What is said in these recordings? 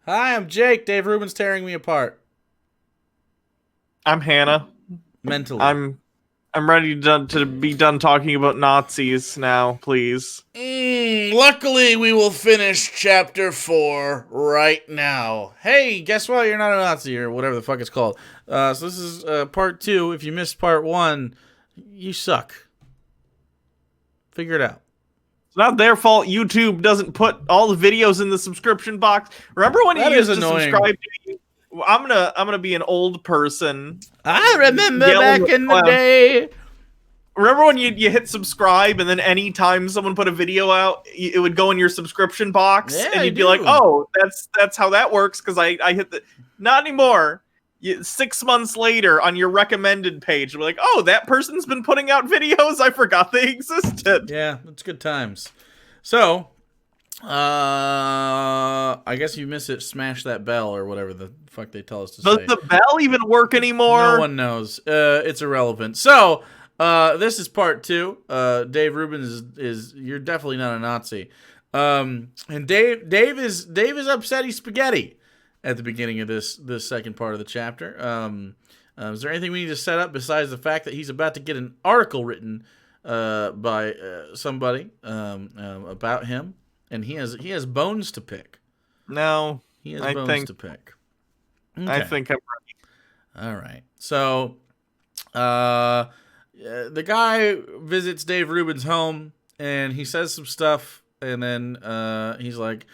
Hi, I'm Jake. Dave Rubin's tearing me apart. I'm Hannah. Mentally. I'm ready to be done talking about Nazis now, please. Luckily, we will finish chapter 4 right now. Hey, guess what? You're not a Nazi, or whatever the fuck it's called. So this is part 2. If you missed part 1, you suck. Figure it out. It's not their fault YouTube doesn't put all the videos in the subscription box. Remember when you That is used to annoying. subscribe to me? I'm gonna be an old person I remember yelling back at in the day. Remember when you hit subscribe and then anytime someone put a video out, it would go in your subscription box Yeah, and I you'd be like, do. "Oh, that's how that works." Because I hit the not anymore. 6 months later on your recommended page, we're like, "Oh, that person's been putting out videos. I forgot they existed." Yeah, it's good times. So, I guess you miss it. Smash that bell or whatever the fuck they tell us to Does say. the bell even work No anymore? one knows. It's irrelevant. So, this is part 2. Dave Rubin is you're definitely not a Nazi. And Dave is upsetty spaghetti at the beginning of this second part of the chapter. Is there anything we need to set up besides the fact that he's about to get an article written by somebody about him, and he has bones to pick. No. He has I bones think to pick. I Okay. think I'm All right. So, uh, the guy visits Dave Rubin's home, and he says some stuff, and then he's like,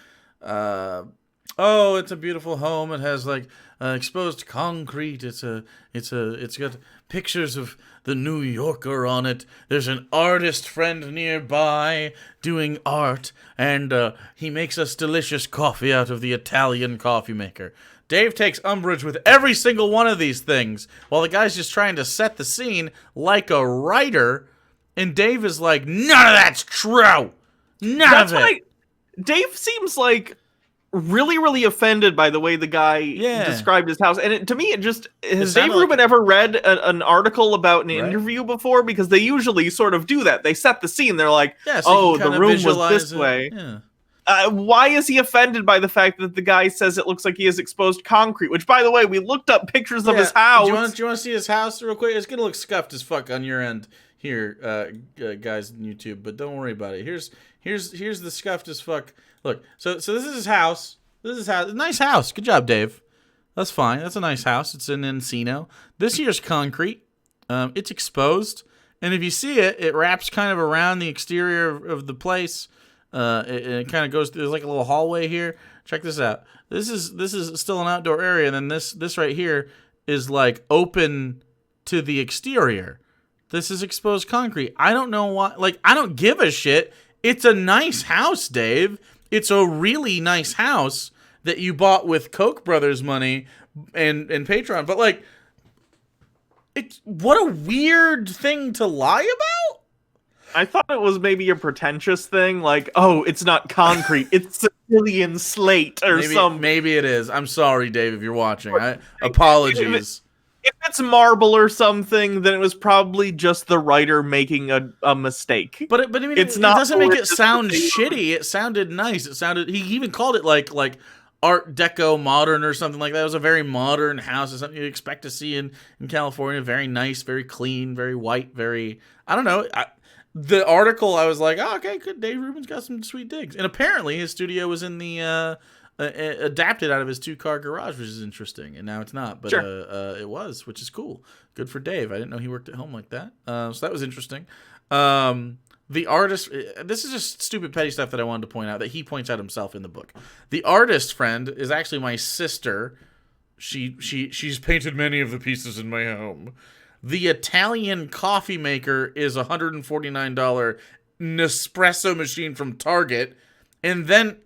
"Oh, it's a beautiful home. It has like exposed concrete. It's got pictures of the New Yorker on it. There's an artist friend nearby doing art, and he makes us delicious coffee out of the Italian coffee maker." Dave takes umbrage with every single one of these things, while the guy's just trying to set the scene like a writer, and Dave is like, "None of that's true. None That's of what it." Dave seems like really offended by the way the guy Yeah. described his house, and to me it just has Dave sounded Rubin like- ever read an article about an Right. interview before? Because they usually sort of do that. They set the scene. They're like, Yeah, so you oh, can the kinda room was visualize this it. way. Yeah. Why is he offended by the fact that the guy says it looks like he has exposed concrete? Which, by the way, we looked up pictures of his house. Do you want to see his house real quick? It's gonna look scuffed as fuck on your end here, guys on YouTube. But don't worry about it. Here's the scuffed as fuck. Look, so this is his house. This is his house. Nice house. Good job, Dave. That's fine. That's a nice house. It's in Encino. This here's concrete. It's exposed, and if you see it, it wraps kind of around the exterior of the place. It kind of goes. There's like a little hallway here. Check this out. This is still an outdoor area, and then this right here is like open to the exterior. This is exposed concrete. I don't know why. Like, I don't give a shit. It's a nice house, Dave. It's a really nice house that you bought with Koch brothers money and Patreon. But like, it's what a weird thing to lie about. I thought it was maybe a pretentious thing, like, oh, it's not concrete, it's Sicilian slate or something. Maybe it is. I'm sorry, Dave, if you're watching. Apologies. If it's marble or something, then it was probably just the writer making a mistake. But I mean, It's it not doesn't make it just sound the same. shitty. It sounded nice. It sounded. He even called it like Art Deco modern or something like that. It was a very modern house. It's something you'd expect to see in California. Very nice, very clean, very white, very. I don't know. The article, I was like, oh, okay, good. Dave Rubin's got some sweet digs. And apparently his studio was in the adapted out of his 2-car garage, which is interesting. And now it's not, but Sure. it was, which is cool. Good for Dave. I didn't know he worked at home like that. So that was interesting. The artist, this is just stupid petty stuff that I wanted to point out that he points out himself in the book. The artist friend is actually my sister. She's painted many of the pieces in my home. The Italian coffee maker is a $149 Nespresso machine from Target. And then,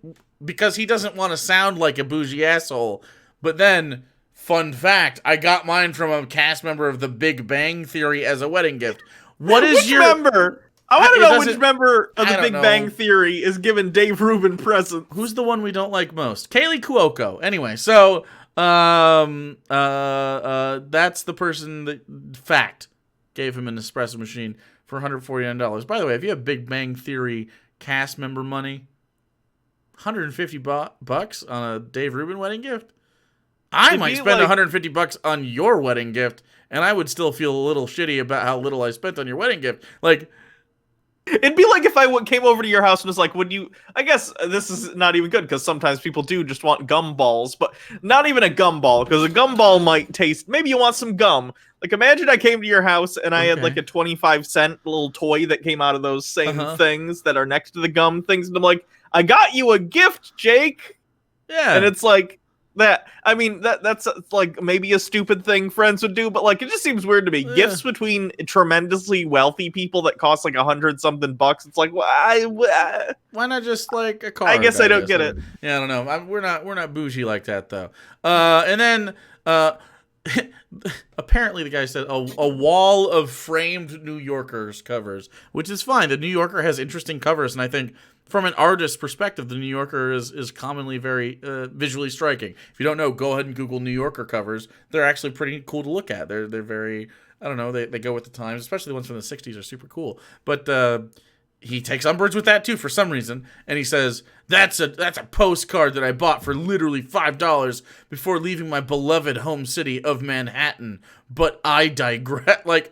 because he doesn't want to sound like a bougie asshole, but then, fun fact, I got mine from a cast member of The Big Bang Theory as a wedding gift. What is Which your... member? I want It to know doesn't- which member of I the don't Big know. Bang Theory is giving Dave Rubin presents. Who's the one we don't like most? Kaylee Cuoco. Anyway, so that's the person that fact gave him an espresso machine for $149. By the way, if you have Big Bang Theory cast member money, $150 on a Dave Rubin wedding gift? I It'd might be spend like- $150 on your wedding gift, and I would still feel a little shitty about how little I spent on your wedding gift. Like, It'd be like if I came over to your house and was like, would you... I guess this is not even good, because sometimes people do just want gum balls, but not even a gum ball, because a gum ball might taste... Maybe you want some gum. Like, imagine I came to your house and I had, like, a 25-cent little toy that came out of those same things that are next to the gum things, and I'm like, I got you a gift, Jake! yeah. And it's like... That I mean that's like maybe a stupid thing friends would do, but like it just seems weird to me. Yeah. Gifts between tremendously wealthy people that cost like $100-something bucks. It's like Why not just like a car? I guess I don't get it. Yeah, I don't know. We're not bougie like that though. And then apparently the guy said a wall of framed New Yorkers covers, which is fine. The New Yorker has interesting covers, and I think from an artist's perspective, the New Yorker is commonly very visually striking. If you don't know, go ahead and Google New Yorker covers. They're actually pretty cool to look at. They're very, I don't know, they go with the times, especially the ones from the 60s are super cool. But he takes umbrage with that too for some reason, and he says, that's a postcard that I bought for literally $5 before leaving my beloved home city of Manhattan. But I digress. Like,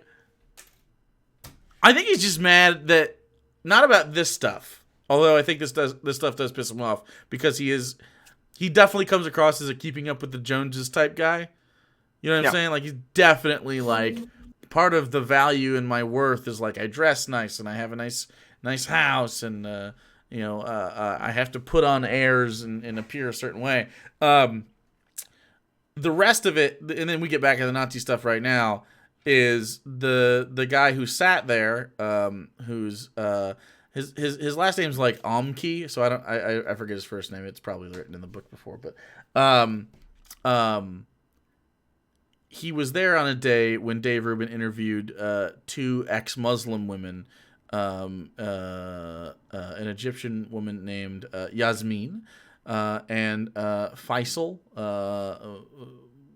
I think he's just mad that, not about this stuff, although I think this stuff does piss him off, because he definitely comes across as a Keeping Up with the Joneses type guy. You know what I'm saying? Like, he's definitely like, part of the value in my worth is like I dress nice and I have a nice house, and I have to put on airs and appear a certain way. The rest of it, and then we get back to the Nazi stuff right now, is the guy who sat there, who's his last name's like Omke, so I forget his first name. It's probably written in the book before, but he was there on a day when Dave Rubin interviewed two ex-Muslim women, an Egyptian woman named Yasmin, and Faisal,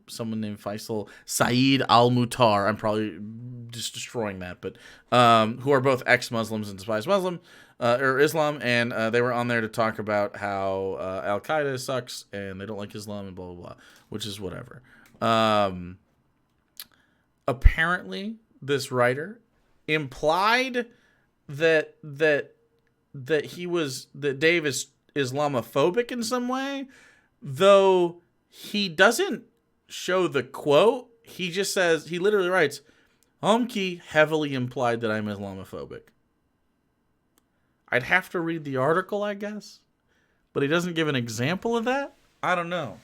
someone named Faisal Saeed Al-Mutar. I'm probably just destroying that, but who are both ex-Muslims and despise Muslim or Islam, and they were on there to talk about how Al-Qaeda sucks and they don't like Islam and blah blah blah, which is whatever. Apparently, this writer implied that Dave is Islamophobic in some way, though he doesn't show the quote. He just says, he literally writes, Omke heavily implied that I'm Islamophobic. I'd have to read the article, I guess, but he doesn't give an example of that. I don't know.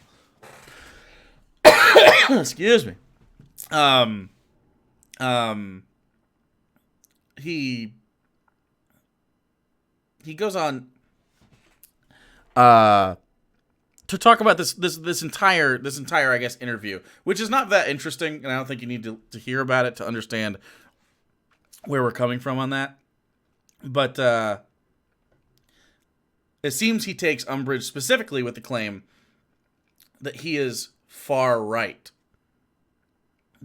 Excuse me. He goes on to talk about this entire I guess interview, which is not that interesting, and I don't think you need to hear about it to understand where we're coming from on that. But it seems he takes umbrage specifically with the claim that he is far right.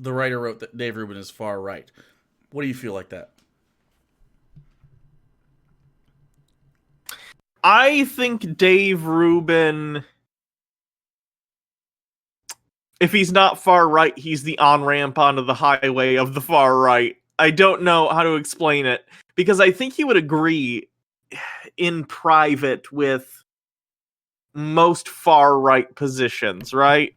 The writer wrote that Dave Rubin is far right. What do you feel like that? I think Dave Rubin, if he's not far right, he's the on-ramp onto the highway of the far right. I don't know how to explain it, because I think he would agree in private with most far right positions, right?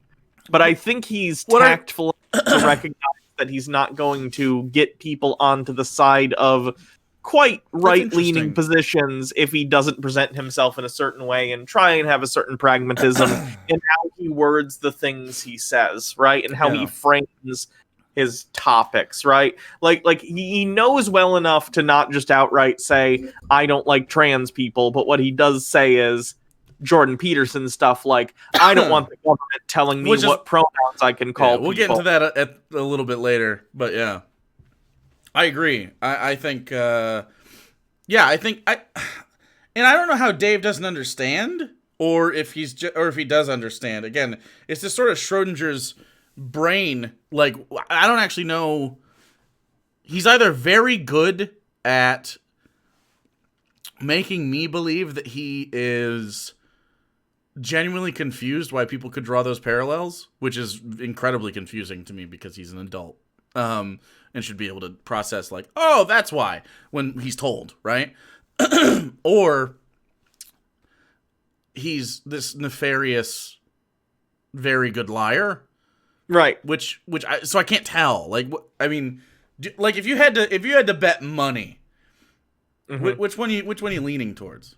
But I think he's tactful to recognize that he's not going to get people onto the side of quite right-leaning positions if he doesn't present himself in a certain way and try and have a certain pragmatism in how he words the things he says, right? And how he frames his topics, right? Like he knows well enough to not just outright say, I don't like trans people, but what he does say is Jordan Peterson stuff like, I don't want the government telling me what pronouns I can call people. We'll get into that a little bit later, but yeah. I agree. I think, and I don't know how Dave doesn't understand, or if he does understand. Again, it's this sort of Schrodinger's brain. Like, I don't actually know. He's either very good at making me believe that he is genuinely confused why people could draw those parallels, which is incredibly confusing to me because he's an adult, and should be able to process like, oh, that's why, when he's told, right? Or he's this nefarious, very good liar, Right. So I can't tell. Like, I mean, like if you had to bet money, which one are you leaning towards?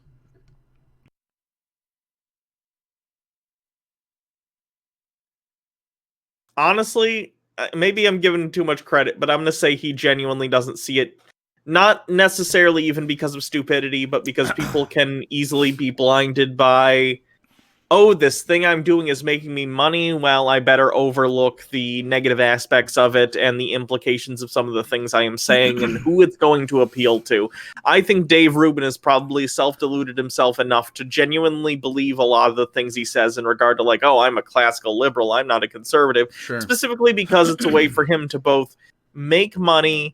Honestly, maybe I'm giving him too much credit, but I'm going to say he genuinely doesn't see it. Not necessarily even because of stupidity, but because people can easily be blinded by, oh, this thing I'm doing is making me money. Well, I better overlook the negative aspects of it and the implications of some of the things I am saying and who it's going to appeal to. I think Dave Rubin has probably self-deluded himself enough to genuinely believe a lot of the things he says in regard to, like, oh, I'm a classical liberal, I'm not a conservative. Sure. Specifically because it's a way for him to both make money,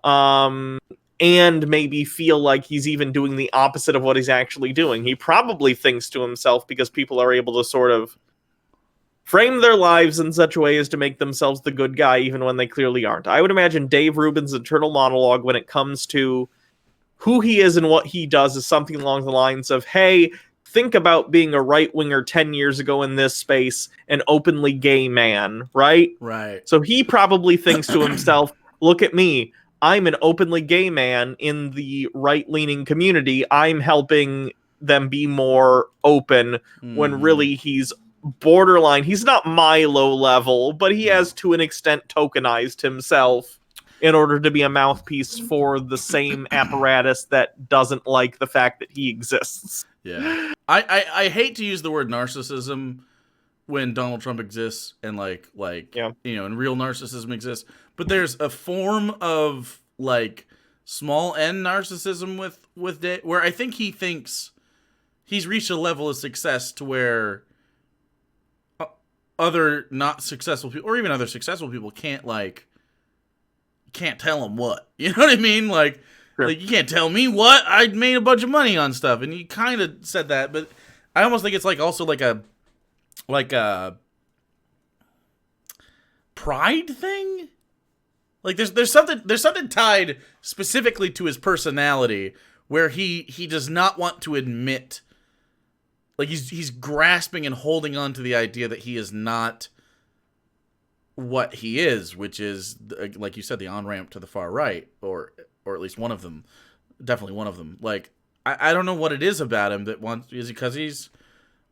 and maybe feel like he's even doing the opposite of what he's actually doing. He probably thinks to himself, because people are able to sort of frame their lives in such a way as to make themselves the good guy even when they clearly aren't. I would imagine Dave Rubin's internal monologue when it comes to who he is and what he does is something along the lines of, hey, think about being a right-winger 10 years ago in this space, an openly gay man, right? Right. So he probably thinks to himself, look at me. I'm an openly gay man in the right-leaning community. I'm helping them be more open when really he's borderline. He's not Milo level, but he has to an extent tokenized himself in order to be a mouthpiece for the same apparatus that doesn't like the fact that he exists. Yeah. I hate to use the word narcissism when Donald Trump exists and like Yeah. And real narcissism exists, but there's a form of like small n narcissism with Dave, where I think he thinks he's reached a level of success to where other not successful people, or even other successful people, can't tell him what, you know what I mean? Like, Sure. Like, you can't tell me what, I made a bunch of money on stuff, and he kind of said that, but I almost think it's like also like a pride thing. Like there's something tied specifically to his personality where he does not want to admit, like he's grasping and holding on to the idea that he is not what he is, which is, like you said, the on-ramp to the far right, or at least one of them, definitely one of them. Like I don't know what it is about him that wants, is it because he's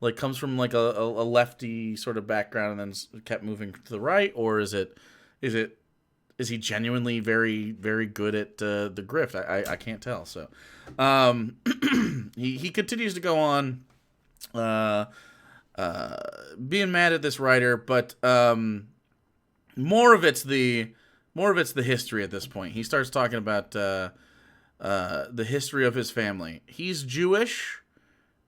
like comes from like a lefty sort of background and then kept moving to the right, or is he genuinely very, very good at the grift? I can't tell. So he continues to go on being mad at this writer, but more of it's the history at this point. He starts talking about the history of his family. He's Jewish,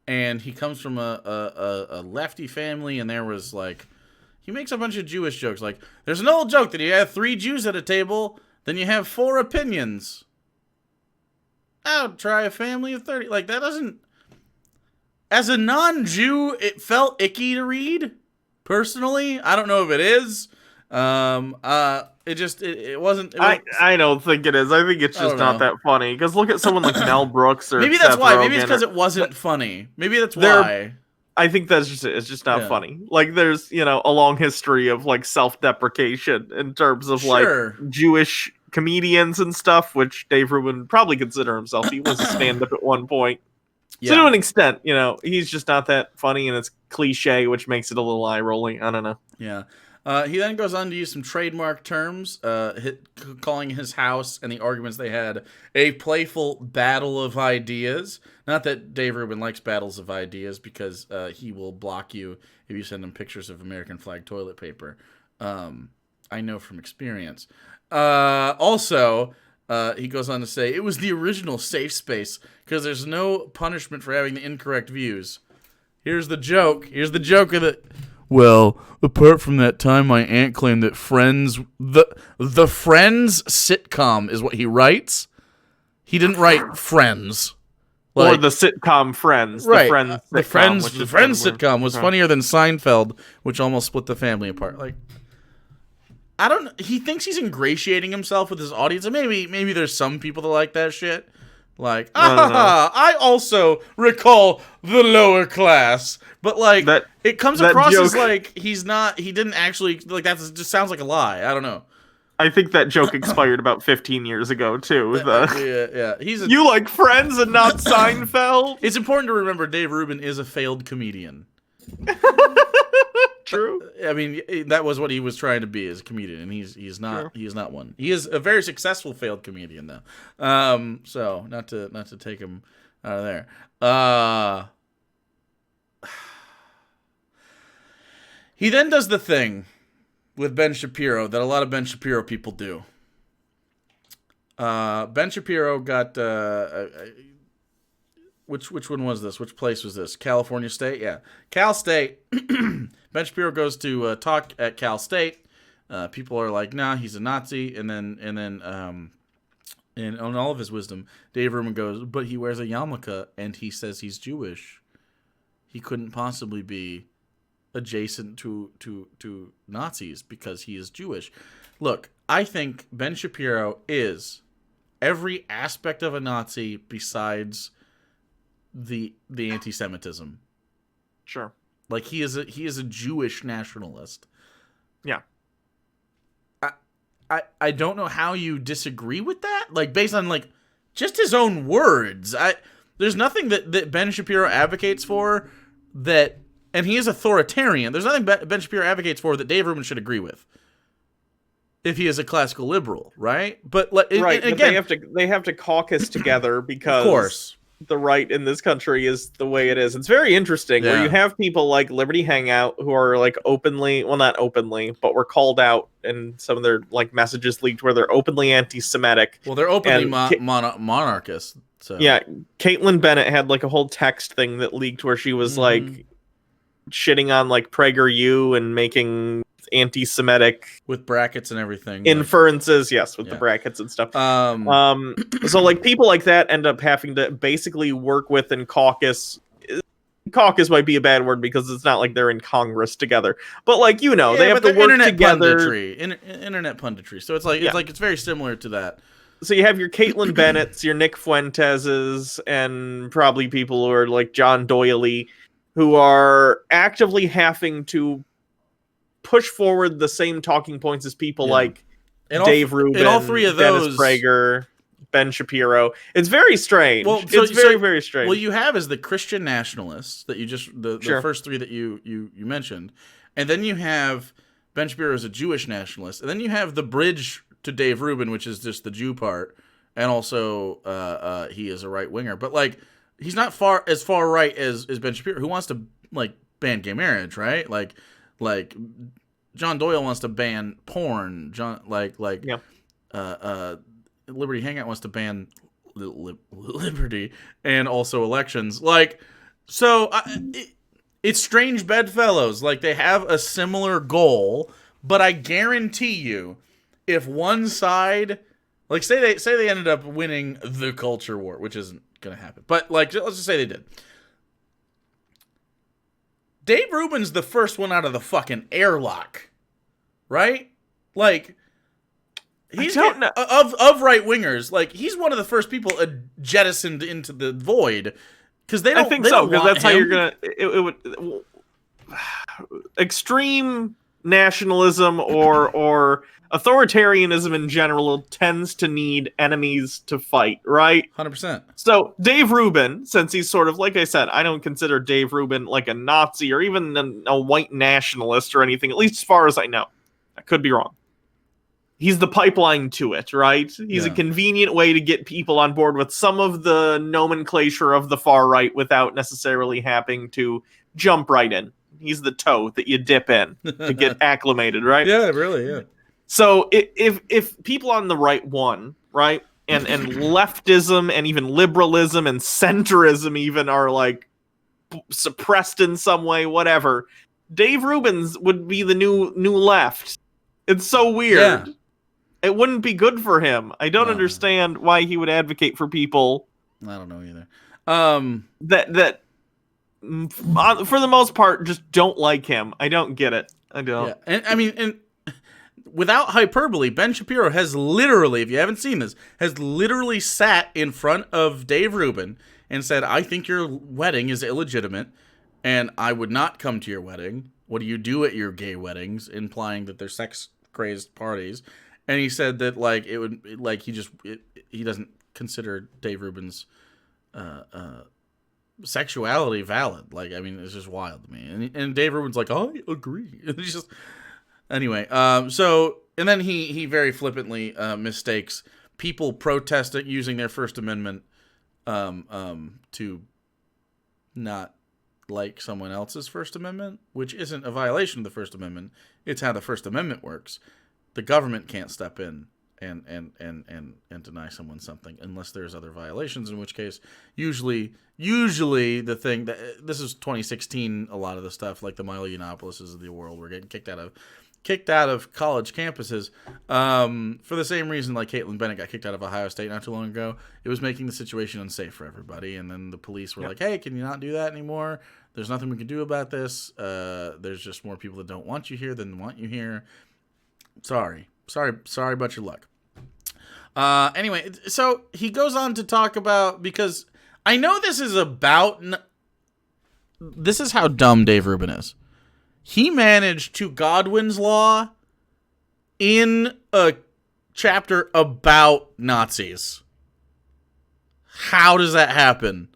and he comes from a lefty family, and there was like, he makes a bunch of Jewish jokes. Like, there's an old joke that you have 3 Jews at a table, then you have 4 opinions. I'll try a family of 30. Like, that doesn't... As a non-Jew, it felt icky to read, personally. I don't know if it is. It wasn't... I don't think it is. I think it's just not that funny. Because look at someone like Mel Brooks or maybe that's Seth why. Rogen. Maybe it's because it wasn't funny. Maybe that's why. I think that's just it. It's just not funny. Like, there's, a long history of, like, self-deprecation in terms of, like, Jewish comedians and stuff, which Dave Rubin would probably consider himself. He was a stand-up at one point. Yeah. So to an extent, he's just not that funny, and it's cliche, which makes it a little eye-rolling. I don't know. Yeah. He then goes on to use some trademark terms, calling his house and the arguments they had a playful battle of ideas. Not that Dave Rubin likes battles of ideas, because he will block you if you send him pictures of American flag toilet paper. I know from experience. Also, he goes on to say, it was the original safe space because there's no punishment for having the incorrect views. Here's the joke. Here's the joke of it. Well, apart from that time my aunt claimed that Friends, the Friends sitcom is what he writes. He didn't write Friends. Or Like, the sitcom Friends. right, The Friends the Friends sitcom was funnier than Seinfeld, which almost split the family apart. Like, I don't. He thinks he's ingratiating himself with his audience, and maybe there's some people that like that shit. Like, I also recall the lower class, but like it comes across as like he didn't actually like that. Just sounds like a lie. I don't know. I think that joke expired about 15 years ago too. Yeah. You like Friends and not Seinfeld? It's important to remember Dave Rubin is a failed comedian. True. I mean, that was what he was trying to be as a comedian, and he's not. True. He is not one. He is a very successful failed comedian, though. So not to take him out of there. He then does the thing with Ben Shapiro that a lot of Ben Shapiro people do. Ben Shapiro got which one was this? Which place was this? California State? Yeah. Cal State. Ben Shapiro goes to talk at Cal State. People are like, nah, he's a Nazi. And then on all of his wisdom, Dave Rubin goes, but he wears a yarmulke and he says he's Jewish. He couldn't possibly be adjacent to Nazis because he is Jewish. Look, I think Ben Shapiro is every aspect of a Nazi besides the anti-Semitism. Sure. Like he is a Jewish nationalist. Yeah. I don't know how you disagree with that. Like based on like just his own words. There's nothing that Ben Shapiro advocates for that, and he is authoritarian. There's nothing Ben Shapiro advocates for that Dave Rubin should agree with. If he is a classical liberal, right? But right, again, they have to caucus together because of course the right in this country is the way it is. It's very interesting where you have people like Liberty Hangout who are like openly, well, not openly, but were called out and some of their like messages leaked where they're openly anti-Semitic. Well, they're openly monarchist. So yeah, Caitlin Bennett had like a whole text thing that leaked where she was like shitting on like PragerU and making anti-Semitic with brackets and everything inferences, yes, with the brackets and stuff. So like people like that end up having to basically work with and caucus. Caucus might be a bad word because it's not like they're in Congress together, but like they have to work together. Internet punditry. So it's like it's very similar to that. So you have your Caitlin Bennett's, your Nick Fuentes's, and probably people who are like John Doyley, who are actively having to push forward the same talking points as people like Dave Rubin, all three of those, Dennis Prager, Ben Shapiro. It's very strange. Well, it's very strange. What you have is the Christian nationalists that you just the first three that you mentioned, and then you have Ben Shapiro as a Jewish nationalist, and then you have the bridge to Dave Rubin, which is just the Jew part, and also he is a right winger, but like he's not as far right as Ben Shapiro, who wants to like ban gay marriage, right? Like John Doyle wants to ban porn. Liberty Hangout wants to ban liberty and also elections. Like, so it's strange bedfellows. Like they have a similar goal, but I guarantee you, if one side, like say they ended up winning the culture war, which isn't gonna happen, but like let's just say they did. Dave Rubin's the first one out of the fucking airlock, right? Like, he's of right wingers. Like, he's one of the first people jettisoned into the void because they don't. I think so because that's how you're gonna. It would extreme nationalism or authoritarianism in general tends to need enemies to fight, right? 100%. So Dave Rubin, since he's sort of, like I said, I don't consider Dave Rubin like a Nazi or even a white nationalist or anything, at least as far as I know. I could be wrong. He's the pipeline to it, right? He's a convenient way to get people on board with some of the nomenclature of the far right without necessarily having to jump right in. He's the toe that you dip in to get acclimated, right? Yeah, really, yeah. So if people on the right won, right, and leftism and even liberalism and centrism even are like suppressed in some way, whatever, Dave Rubin's would be the new left. It's so weird. Yeah. It wouldn't be good for him. I don't understand why he would advocate for people. I don't know either. that for the most part just don't like him. I don't get it. I don't. Yeah, and I mean, and without hyperbole, Ben Shapiro has literally, if you haven't seen this, has literally sat in front of Dave Rubin and said, "I think your wedding is illegitimate, and I would not come to your wedding. What do you do at your gay weddings?" Implying that they're sex-crazed parties. And he said that like it would like he doesn't consider Dave Rubin's sexuality valid. Like, I mean, it's just wild to me. And Dave Rubin's like, I agree. It's just anyway. So and then he very flippantly mistakes people protesting using their First Amendment to not like someone else's First Amendment, which isn't a violation of the First Amendment. It's how the First Amendment works. The government can't step in and deny someone something unless there's other violations, in which case usually the thing that this is 2016, a lot of the stuff like the Milo Yiannopoulos of the world were getting kicked out of college campuses for the same reason like Caitlin Bennett got kicked out of Ohio State not too long ago. It was making the situation unsafe for everybody, and then the police were like, hey, can you not do that anymore? There's nothing we can do about this. There's just more people that don't want you here than want you here. Sorry about your luck. Anyway, so he goes on to talk about, because I know this is about, this is how dumb Dave Rubin is. He managed to Godwin's Law in a chapter about Nazis. How does that happen?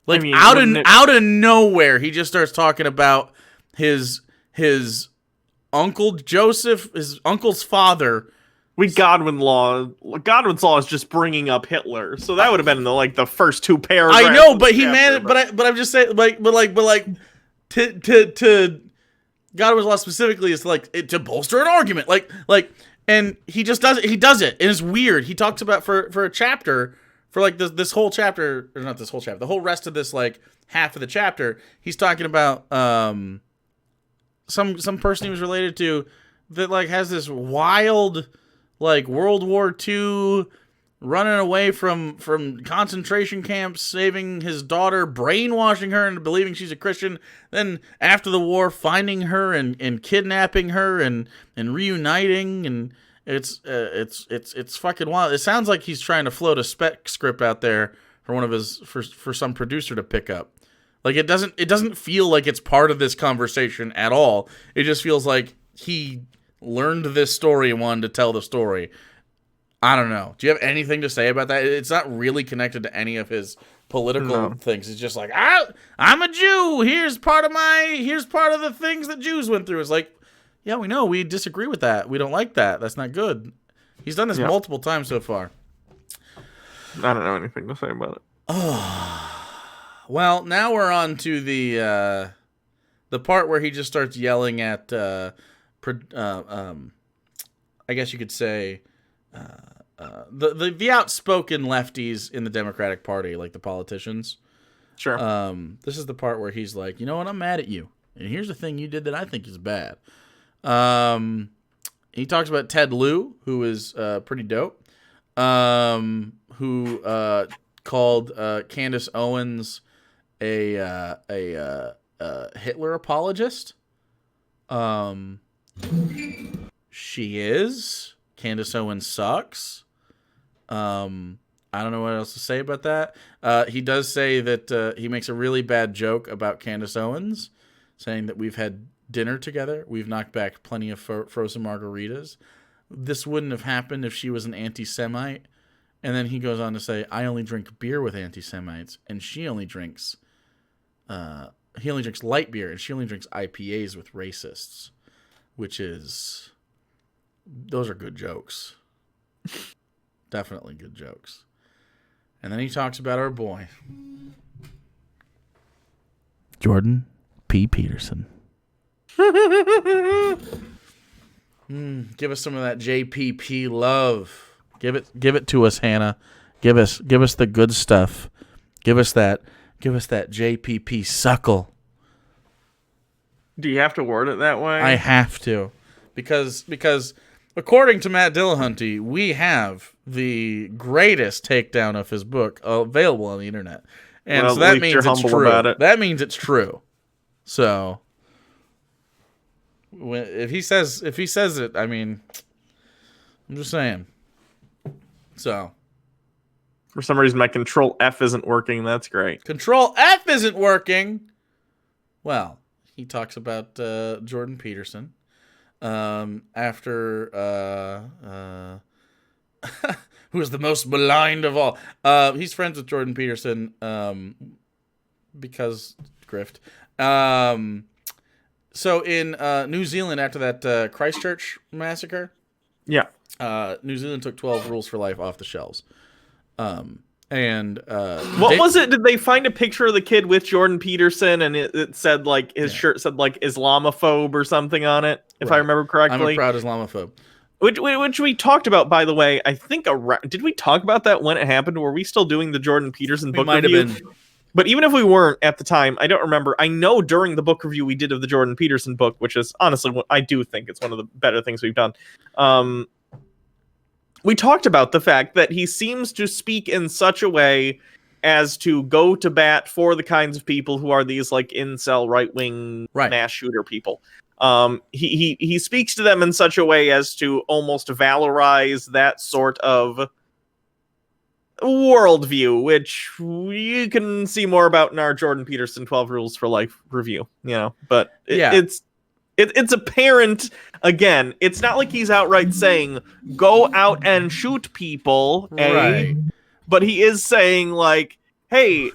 Like, I mean, out of nowhere, he just starts talking about his Uncle Joseph, his uncle's father. Godwin's Law is just bringing up Hitler, so that would have been in the first two paragraphs. I know, but he managed. But I'm just saying, to Godwin's Law specifically is to bolster an argument, and he just does it. He does it, and it's weird. He talks about for a chapter, for this whole chapter, or not this whole chapter, the whole rest of this half of the chapter. He's talking about some person he was related to that has this wild World War II running away from concentration camps, saving his daughter, brainwashing her into believing she's a Christian, then after the war finding her and kidnapping her and reuniting, and it's fucking wild. It sounds like he's trying to float a spec script out there for one of his for some producer to pick up. It doesn't feel like it's part of this conversation at all. It just feels like he learned this story and wanted to tell the story. I don't know. Do you have anything to say about that? It's not really connected to any of his political things. It's just I'm a Jew. Here's part of the things that Jews went through. It's yeah, we know. We disagree with that. We don't like that. That's not good. He's done this multiple times so far. I don't know anything to say about it. Oh. Well, now we're on to the part where he just starts yelling at, I guess you could say, the outspoken lefties in the Democratic Party, like the politicians. Sure. This is the part where he's like, you know what, I'm mad at you, and here's the thing you did that I think is bad. He talks about Ted Lieu, who is pretty dope, who called Candace Owens a Hitler apologist. She is. Candace Owens sucks. I don't know what else to say about that. He does say that he makes a really bad joke about Candace Owens, saying that we've had dinner together. We've knocked back plenty of frozen margaritas. This wouldn't have happened if she was an anti-Semite. And then he goes on to say, I only drink beer with anti-Semites, and he only drinks light beer, and she only drinks IPAs with racists, those are good jokes. Definitely good jokes. And then he talks about our boy, Jordan P. Peterson. Give us some of that JPP love. Give it to us, Hannah. Give us the good stuff. Give us that JPP suckle. Do you have to word it that way? I have to, because according to Matt Dillahunty, we have the greatest takedown of his book available on the internet, And well, so at that least means you're it's humble true. about it. That means it's true. So if he says it, I mean, I'm just saying. So For some reason, my Control F isn't working. That's great. Control F isn't working. Well, he talks about Jordan Peterson after who is the most maligned of all. He's friends with Jordan Peterson because grift. So in New Zealand, after that Christchurch massacre, Yeah. New Zealand took 12 rules for life off the shelves. What was it? Did they find a picture of the kid with Jordan Peterson, and it said like his shirt said like Islamophobe or something on it, if I remember correctly? I'm a proud Islamophobe. Which we talked about, by the way. I think did we talk about that when it happened? Were we still doing the Jordan Peterson book review? Have been. But even if we weren't at the time, I don't remember. I know during the book review we did of the Jordan Peterson book, which is honestly, I do think it's one of the better things we've done. We talked about the fact that he seems to speak in such a way as to go to bat for the kinds of people who are these like incel right-wing mass shooter people. He speaks to them in such a way as to almost valorize that sort of worldview, which you can see more about in our Jordan Peterson 12 Rules for Life review, but it's apparent. Again, it's not like he's outright saying go out and shoot people, right? But he is saying like, hey,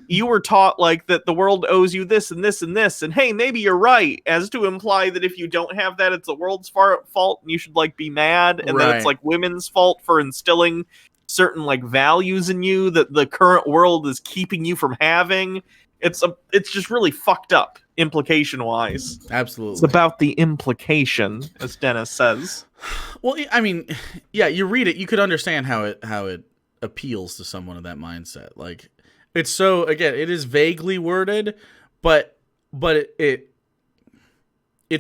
you were taught like that the world owes you this and this and this, and hey, maybe you're right, as to imply that if you don't have that, it's the world's fault and you should like be mad, and then it's like women's fault for instilling certain like values in you that the current world is keeping you from having. It's just really fucked up implication wise. Absolutely. It's about the implication, as Dennis says. Well, I mean, yeah, you read it, you could understand how it appeals to someone of that mindset. Like, it's so, again, it is vaguely worded, but it's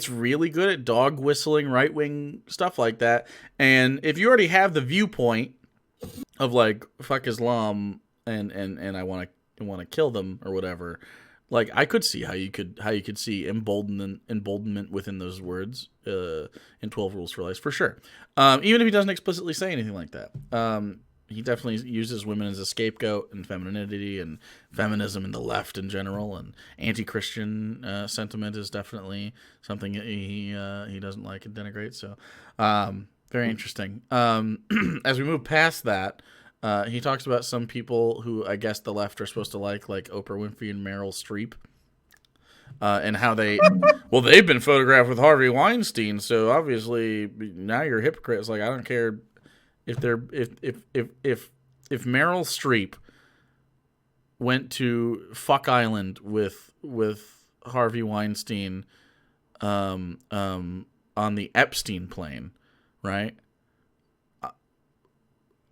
really good at dog whistling right-wing stuff like that. And if you already have the viewpoint of like fuck Islam and I want to kill them or whatever, like I could see how you could see emboldenment within those words in 12 Rules for Life for sure. Even if he doesn't explicitly say anything like that. He definitely uses women as a scapegoat, and femininity and feminism and the left in general, and anti-Christian sentiment is definitely something he doesn't like and denigrate. So very interesting. As we move past that, he talks about some people who I guess the left are supposed to like Oprah Winfrey and Meryl Streep, and how they've been photographed with Harvey Weinstein, so obviously now you're a hypocrite. It's like, I don't care if Meryl Streep went to Fuck Island with Harvey Weinstein on the Epstein plane, right?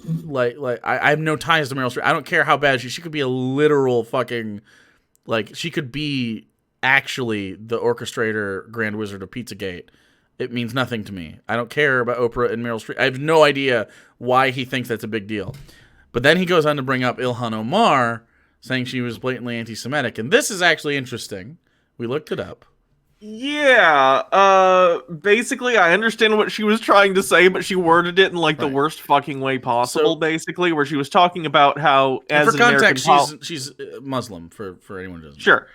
I have no ties to Meryl Streep. I don't care how bad she could be a literal fucking, like, she could be actually the orchestrator, Grand Wizard of Pizzagate. It means nothing to me. I don't care about Oprah and Meryl Streep. I have no idea why he thinks that's a big deal. But then he goes on to bring up Ilhan Omar, saying she was blatantly anti-Semitic. And this is actually interesting. We looked it up. Yeah, basically I understand what she was trying to say, but she worded it in like the worst fucking way possible, basically, where she was talking about how, as for context, she's Muslim, for anyone who doesn't know. Sure.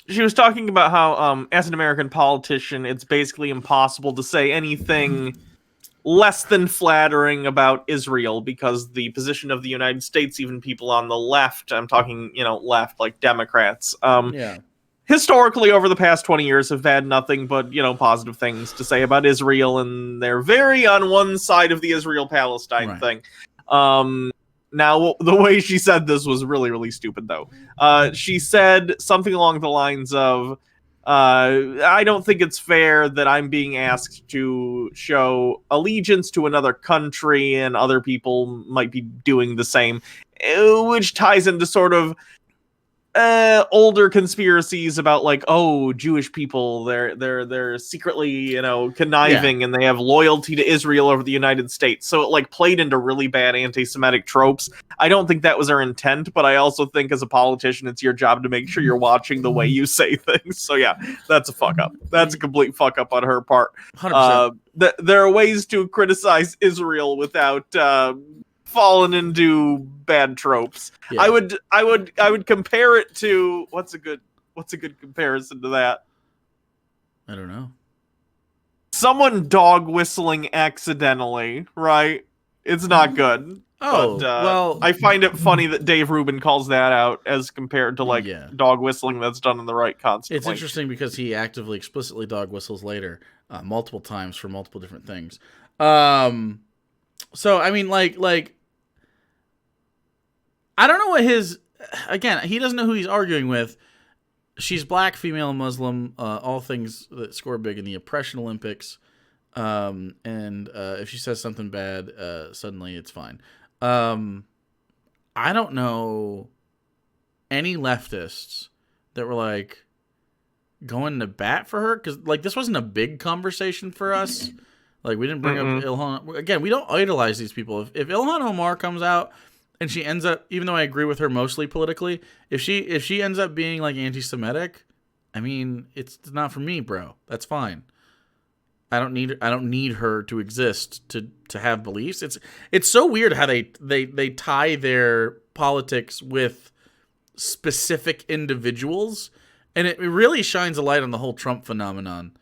She was talking about how, as an American politician, it's basically impossible to say anything less than flattering about Israel, because the position of the United States, even people on the left, I'm talking, left, like Democrats, historically over the past 20 years have had nothing but, positive things to say about Israel, and they're very on one side of the Israel-Palestine thing. Now, the way she said this was really, really stupid, though. She said something along the lines of, I don't think it's fair that I'm being asked to show allegiance to another country and other people might be doing the same, which ties into sort of older conspiracies about like, oh, Jewish people, they're secretly, you know, conniving and they have loyalty to Israel over the United States. So it like played into really bad anti-Semitic tropes. I don't think that was our intent, but I also think as a politician, it's your job to make sure you're watching the way you say things. So yeah, that's a fuck up. That's a complete fuck up on her part. 100%. There are ways to criticize Israel without fallen into bad tropes. Yeah. I would compare it to what's a good comparison to that? I don't know. Someone dog whistling accidentally, right? It's not good. Oh, but, well, I find it funny that Dave Rubin calls that out as compared to like dog whistling that's done in the right constantly. It's interesting because he actively, explicitly dog whistles later, multiple times for multiple different things. So I mean, like. I don't know what his... Again, he doesn't know who he's arguing with. She's black, female, Muslim, all things that score big in the Oppression Olympics. And if she says something bad, suddenly it's fine. I don't know any leftists that were like going to bat for her, because like this wasn't a big conversation for us. Like we didn't bring up Ilhan. Again, we don't idolize these people. If Ilhan Omar comes out and she ends up, even though I agree with her mostly politically, if she ends up being like anti-Semitic, I mean, it's not for me, bro. That's fine. I don't need her to exist to have beliefs. It's so weird how they tie their politics with specific individuals, and it really shines a light on the whole Trump phenomenon,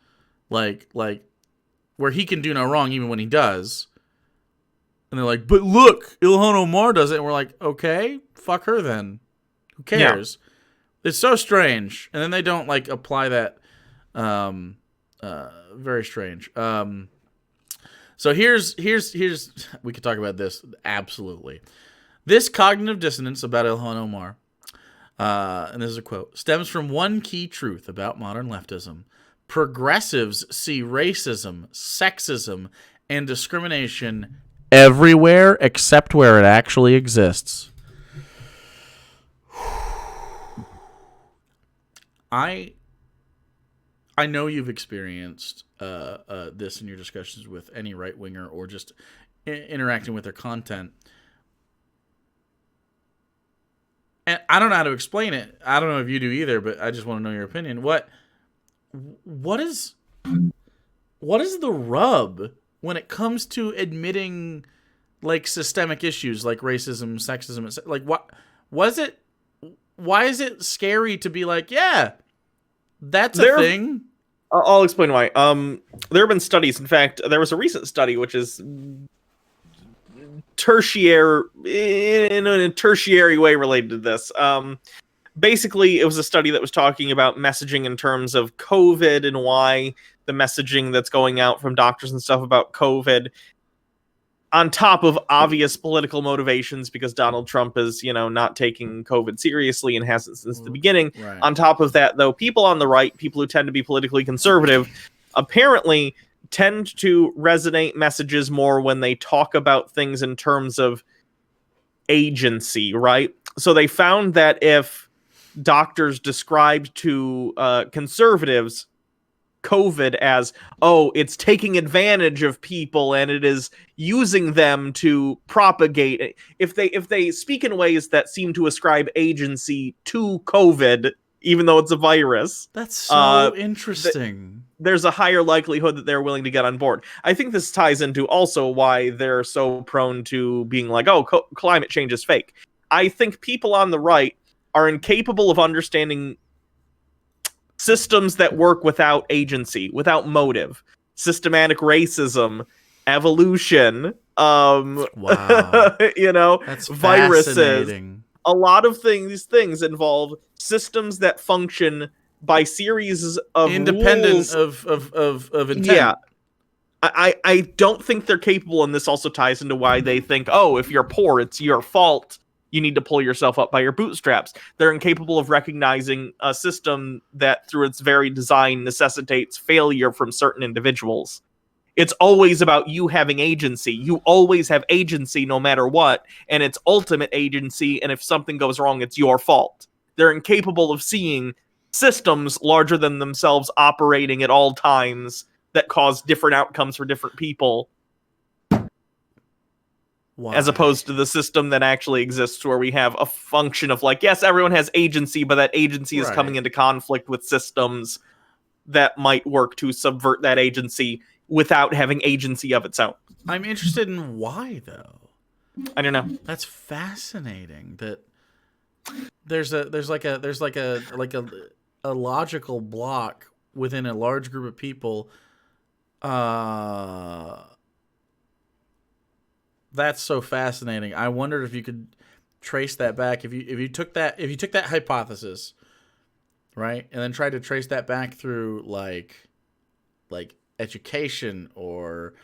like where he can do no wrong even when he does. And they're like, but look, Ilhan Omar does it. And we're like, okay, fuck her then. Who cares? Yeah. It's so strange. And then they don't like apply that. Very strange. So here's we could talk about this. Absolutely. This cognitive dissonance about Ilhan Omar, and this is a quote, stems from one key truth about modern leftism. Progressives see racism, sexism, and discrimination everywhere except where it actually exists. I know you've experienced this in your discussions with any right-winger or just interacting with their content. And I don't know how to explain it. I don't know if you do either, but I just want to know your opinion. What is the rub when it comes to admitting like systemic issues like racism, sexism, like why is it scary to be like, yeah, that's a thing? I'll explain why. There have been studies. In fact, there was a recent study which is tertiary in a tertiary way related to this. Basically, it was a study that was talking about messaging in terms of COVID and why the messaging that's going out from doctors and stuff about COVID, on top of obvious political motivations, because Donald Trump is, not taking COVID seriously and hasn't since the beginning. Right. On top of that, though, people on the right, people who tend to be politically conservative, apparently tend to resonate messages more when they talk about things in terms of agency, right? So they found that if doctors described to conservatives COVID as, oh, it's taking advantage of people and it is using them to propagate it. If they speak in ways that seem to ascribe agency to COVID, even though it's a virus, that's so interesting. There's a higher likelihood that they're willing to get on board. I think this ties into also why they're so prone to being like, oh, climate change is fake. I think people on the right are incapable of understanding systems that work without agency, without motive, systematic racism, evolution, wow. That's viruses. A lot of these things involve systems that function by series of independent rules. of intent. Yeah. I don't think they're capable, and this also ties into why they think, oh, if you're poor, it's your fault. You need to pull yourself up by your bootstraps. They're incapable of recognizing a system that, through its very design, necessitates failure from certain individuals. It's always about you having agency. You always have agency no matter what, and it's ultimate agency, and if something goes wrong, it's your fault. They're incapable of seeing systems larger than themselves operating at all times that cause different outcomes for different people. Why? As opposed to the system that actually exists where we have a function of like, yes, everyone has agency, but that agency is coming into conflict with systems that might work to subvert that agency without having agency of its own. I'm interested in why, though. I don't know. That's fascinating. That there's like a logical block within a large group of people. That's so fascinating. I wondered if you could trace that back. If you took that hypothesis, right, and then tried to trace that back through like education or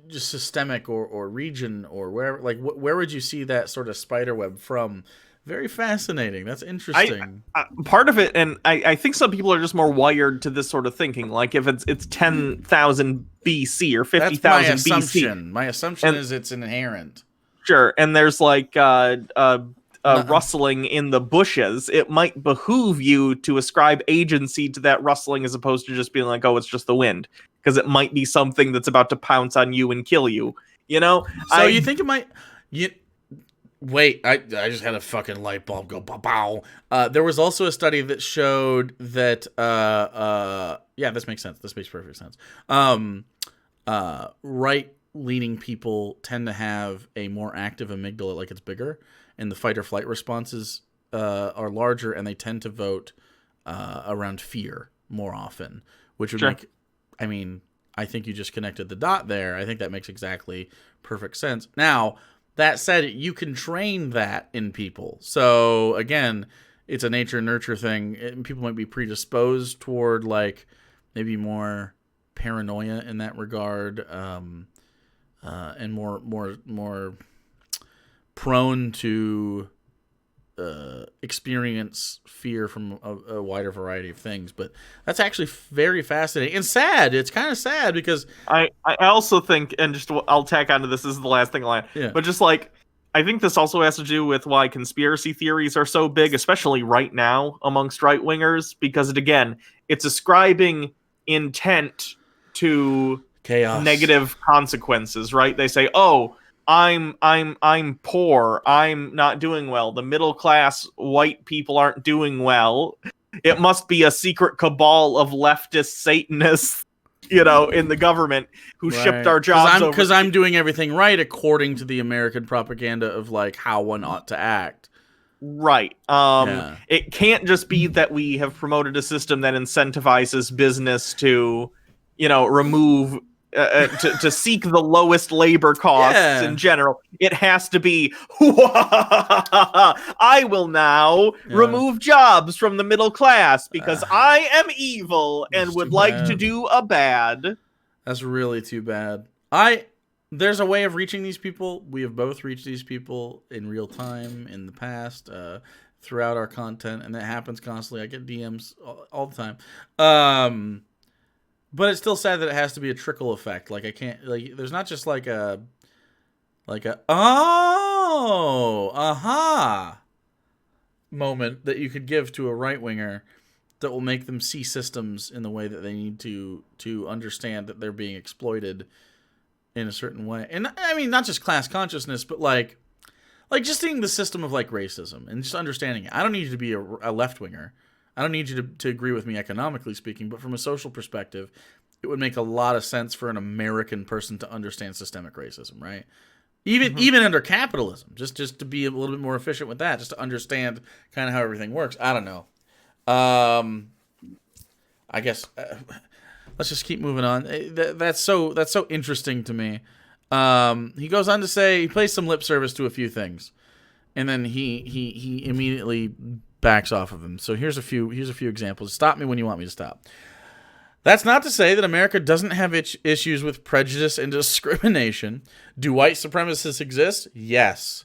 just systemic or region or wherever, like where would you see that sort of spider web from? Very fascinating. That's interesting. Part of it, and I think some people are just more wired to this sort of thinking. Like if it's 10,000 BC or 50,000 BC. My assumption is it's inherent. Sure, and there's like rustling in the bushes. It might behoove you to ascribe agency to that rustling as opposed to just being like, oh, it's just the wind. Because it might be something that's about to pounce on you and kill you. So you think it might... Wait, I just had a fucking light bulb go pow. There was also a study that showed that yeah, this makes sense. This makes perfect sense. Right-leaning people tend to have a more active amygdala, like it's bigger, and the fight or flight responses are larger, and they tend to vote around fear more often, which would make... I mean, I think you just connected the dot there. I think that makes exactly perfect sense. Now... That said, you can train that in people. So, again, it's a nature-nurture thing. People might be predisposed toward, like, maybe more paranoia in that regard, and more prone to experience fear from a wider variety of things. But that's actually very fascinating and sad. It's kind of sad because I also think, and just I'll tack onto this. This is the last thing I'll add. Yeah. But just like, I think this also has to do with why conspiracy theories are so big, especially right now amongst right wingers, because it's ascribing intent to chaos, negative consequences. Right? They say, oh, I'm poor. I'm not doing well. The middle class white people aren't doing well. It must be a secret cabal of leftist Satanists, in the government who shipped our jobs over. Because I'm doing everything right according to the American propaganda of like how one ought to act. Right. It can't just be that we have promoted a system that incentivizes business to, remove to seek the lowest labor costs in general. It has to be, I will now remove jobs from the middle class because I am evil and would like to do a bad. That's really too bad. There's a way of reaching these people. We have both reached these people in real time in the past, throughout our content, and that happens constantly. I get DMs all the time. But it's still sad that it has to be a trickle effect. Like I can't, like there's not just like a moment that you could give to a right winger that will make them see systems in the way that they need to understand that they're being exploited in a certain way. And I mean, not just class consciousness, but like just seeing the system of like racism and just understanding it. I don't need you to be a left winger. I don't need you to agree with me economically speaking, but from a social perspective, it would make a lot of sense for an American person to understand systemic racism, right? Even under capitalism, just to be a little bit more efficient with that, just to understand kind of how everything works. I don't know. I guess let's just keep moving on. That's so interesting to me. He goes on to say he plays some lip service to a few things, and then he immediately backs off of him. So here's a few examples. Stop me when you want me to stop. That's not to say that America doesn't have issues with prejudice and discrimination. Do white supremacists exist? Yes.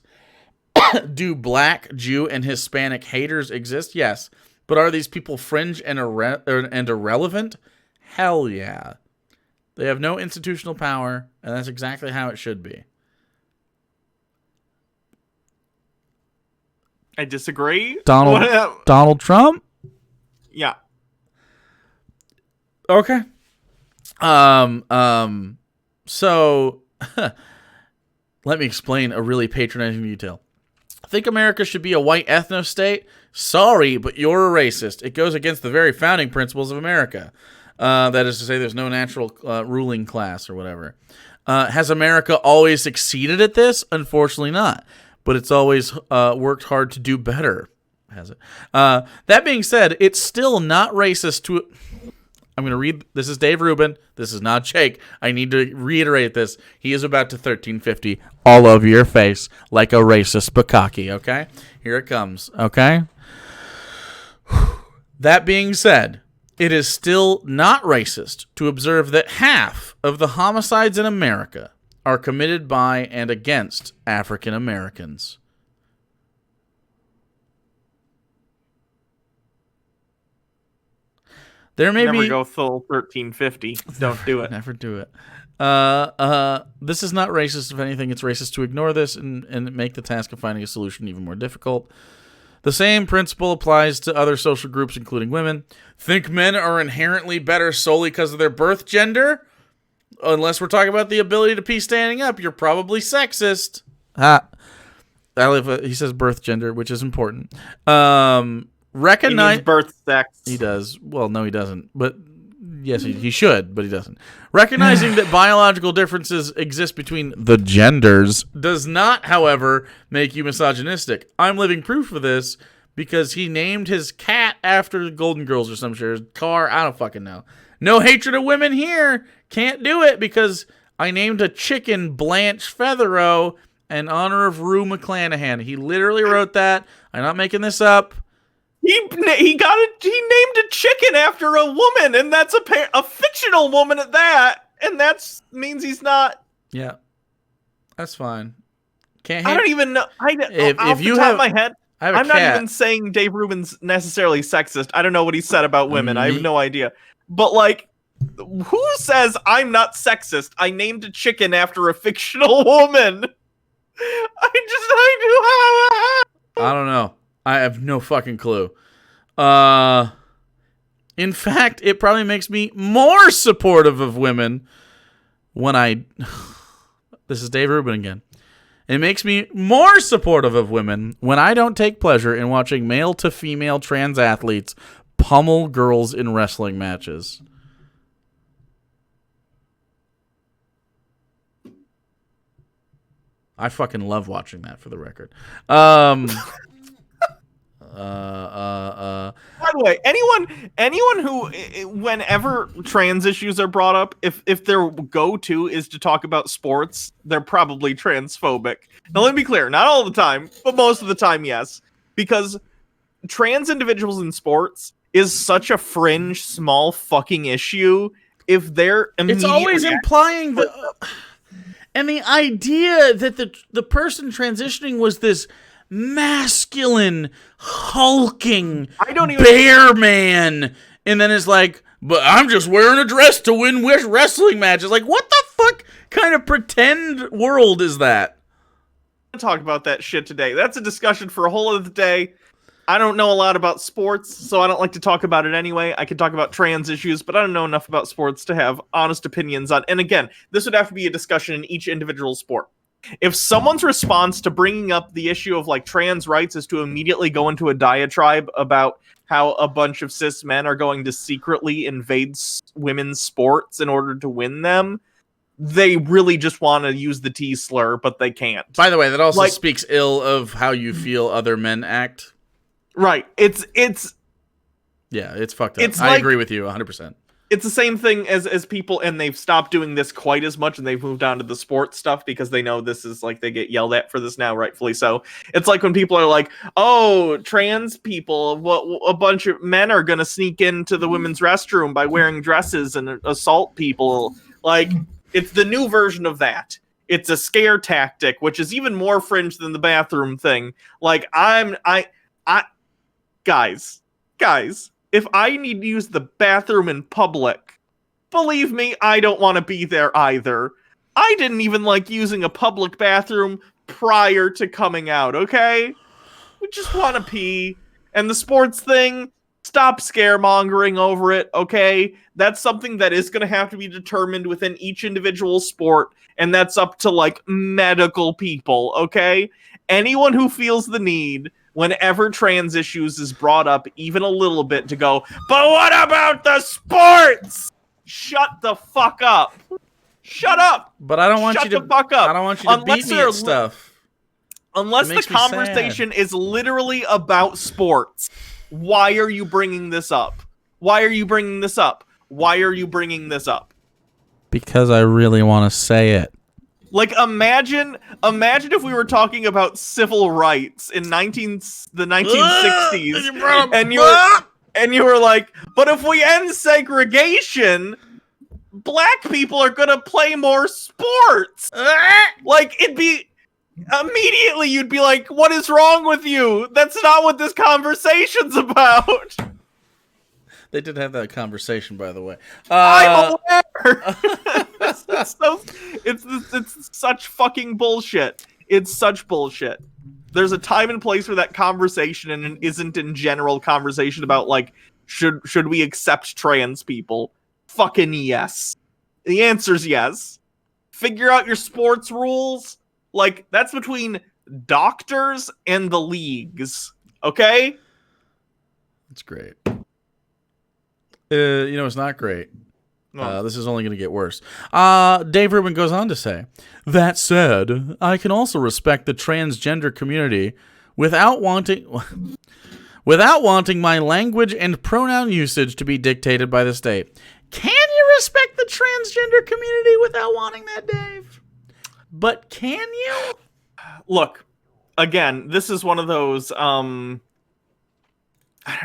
Do black, Jew, and Hispanic haters exist? Yes. But are these people fringe and irrelevant? Hell yeah. They have no institutional power, and that's exactly how it should be. I disagree. Donald Trump? Yeah. Okay. So let me explain a really patronizing detail. Think America should be a white ethno state? Sorry, but you're a racist. It goes against the very founding principles of America. That is to say, there's no natural ruling class or whatever. Has America always succeeded at this? Unfortunately not. But it's always worked hard to do better. Has it? That being said, it's still not racist to... I'm going to read... This is Dave Rubin. This is not Jake. I need to reiterate this. He is about to 1350 all over your face like a racist bukkake, okay? Here it comes, okay? That being said, it is still not racist to observe that half of the homicides in America are committed by and against African Americans. There may Never be... go full 1350. Don't do it. Never do it. This is not racist. If anything, it's racist to ignore this and make the task of finding a solution even more difficult. The same principle applies to other social groups, including women. Think men are inherently better solely because of their birth gender? Unless we're talking about the ability to pee standing up, you're probably sexist. He says birth gender, which is important. Recognize he means birth sex. He does. Well, no, he doesn't. But yes, he should, but he doesn't. Recognizing that biological differences exist between the genders does not, however, make you misogynistic. I'm living proof of this because he named his cat after the Golden Girls or some shit. His car, I don't fucking know. No hatred of women here. Can't do it because I named a chicken Blanche Featherow in honor of Rue McClanahan. He literally wrote that. I'm not making this up. He named a chicken after a woman, and that's a fictional woman at that, and that means he's not. Yeah, that's fine. Can't. I don't even know. Off the top of my head, I'm not even saying Dave Rubin's necessarily sexist. I don't know what he said about women. I have no idea. But like, who says I'm not sexist? I named a chicken after a fictional woman. I don't know. I have no fucking clue. In fact, it probably makes me more supportive of women when I... This is Dave Rubin again. It makes me more supportive of women when I don't take pleasure in watching male-to-female trans athletes pummel girls in wrestling matches. I fucking love watching that, for the record. By the way, anyone who, whenever trans issues are brought up, if their go-to is to talk about sports, they're probably transphobic. Now, let me be clear, not all the time, but most of the time, yes. Because trans individuals in sports is such a fringe, small fucking issue. If they're it's always implying that... And the idea that the person transitioning was this masculine, hulking bear man, and then it's like, but I'm just wearing a dress to win wrestling matches. Like, what the fuck kind of pretend world is that? I'm talk about that shit today. That's a discussion for a whole other day. I don't know a lot about sports, so I don't like to talk about it anyway. I can talk about trans issues, but I don't know enough about sports to have honest opinions on. And again, this would have to be a discussion in each individual sport. If someone's response to bringing up the issue of like trans rights is to immediately go into a diatribe about how a bunch of cis men are going to secretly invade women's sports in order to win them, they really just want to use the T slur, but they can't. By the way, that also speaks ill of how you feel other men act. Right. It's yeah, it's fucked up. I agree with you 100%. It's the same thing as people, and they've stopped doing this quite as much, and they've moved on to the sports stuff because they know this is like, they get yelled at for this now, rightfully so. It's like when people are like, oh, trans people, a bunch of men are going to sneak into the women's restroom by wearing dresses and assault people. Like, it's the new version of that. It's a scare tactic, which is even more fringe than the bathroom thing. Like, Guys, if I need to use the bathroom in public, believe me, I don't want to be there either. I didn't even like using a public bathroom prior to coming out, okay? just want to pee. And the sports thing, stop scaremongering over it, okay? That's something that is going to have to be determined within each individual sport, and that's up to, like, medical people, okay? Anyone who feels the need, whenever trans issues is brought up even a little bit, to go, but what about the sports? Shut the fuck up. Shut up. But I don't want Shut you to the fuck up. I don't want you to beat me at stuff. Unless the conversation is literally about sports, why are you bringing this up? Why are you bringing this up? Why are you bringing this up? Because I really want to say it. Like, imagine if we were talking about civil rights in the 1960s, and you were like, but if we end segregation, black people are gonna play more sports. Like, it'd be immediately you'd be like, what is wrong with you? That's not what this conversation's about. They did have that conversation, by the way. I'm aware. It's such fucking bullshit. It's such bullshit. There's a time and place for that conversation, and it isn't in general conversation about, like, should we accept trans people? Fucking yes. The answer's yes. Figure out your sports rules. Like, that's between doctors and the leagues. Okay? That's great. It's not great. No. This is only going to get worse. Dave Rubin goes on to say, that said, I can also respect the transgender community without wanting my language and pronoun usage to be dictated by the state. Can you respect the transgender community without wanting that, Dave? But can you? Look, again, this is one of those, I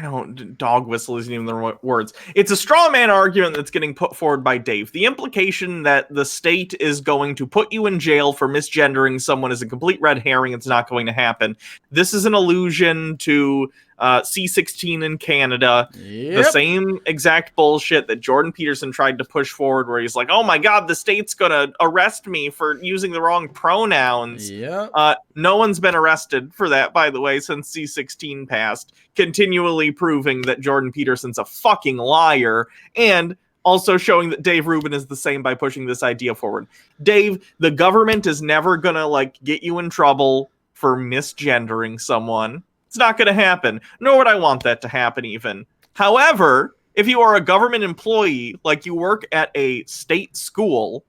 don't know, dog whistle isn't even the right words. It's a straw man argument that's getting put forward by Dave. The implication that the state is going to put you in jail for misgendering someone is a complete red herring. It's not going to happen. This is an allusion to C-16 in Canada. Yep. The same exact bullshit that Jordan Peterson tried to push forward, where he's like, oh my god, the state's gonna arrest me for using the wrong pronouns. Yep. No one's been arrested for that, by the way, since C-16 passed, continually proving that Jordan Peterson's a fucking liar, and also showing that Dave Rubin is the same by pushing this idea forward. Dave, the government is never gonna, like, get you in trouble for misgendering someone. It's not going to happen, nor would I want that to happen even. However, if you are a government employee, like you work at a state school,